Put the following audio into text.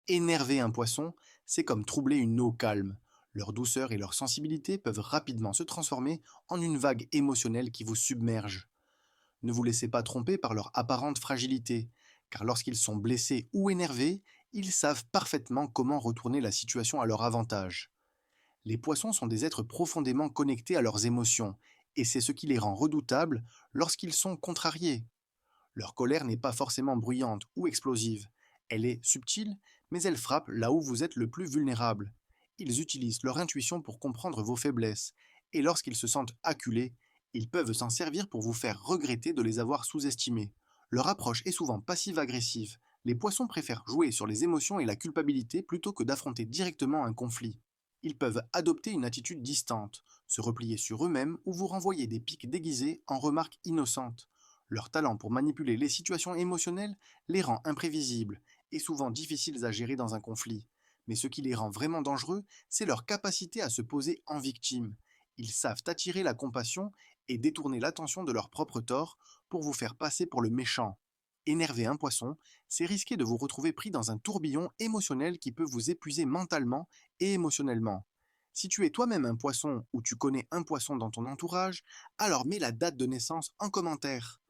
Énerver un poisson, c'est comme troubler une eau calme. Leur douceur et leur sensibilité peuvent rapidement se transformer en une vague émotionnelle qui vous submerge. Ne vous laissez pas tromper par leur apparente fragilité, car lorsqu'ils sont blessés ou énervés, ils savent parfaitement comment retourner la situation à leur avantage. Les poissons sont des êtres profondément connectés à leurs émotions, et c'est ce qui les rend redoutables lorsqu'ils sont contrariés. Leur colère n'est pas forcément bruyante ou explosive. Elle est subtile, mais elle frappe là où vous êtes le plus vulnérable. Ils utilisent leur intuition pour comprendre vos faiblesses, et lorsqu'ils se sentent acculés, ils peuvent s'en servir pour vous faire regretter de les avoir sous-estimés. Leur approche est souvent passive-agressive. Les poissons préfèrent jouer sur les émotions et la culpabilité plutôt que d'affronter directement un conflit. Ils peuvent adopter une attitude distante, se replier sur eux-mêmes ou vous renvoyer des pics déguisés en remarques innocentes. Leur talent pour manipuler les situations émotionnelles les rend imprévisibles et souvent difficiles à gérer dans un conflit. Mais ce qui les rend vraiment dangereux, c'est leur capacité à se poser en victime. Ils savent attirer la compassion et détourner l'attention de leur propre tort pour vous faire passer pour le méchant. Énerver un poisson, c'est risquer de vous retrouver pris dans un tourbillon émotionnel qui peut vous épuiser mentalement et émotionnellement. Si tu es toi-même un poisson ou tu connais un poisson dans ton entourage, alors mets la date de naissance en commentaire.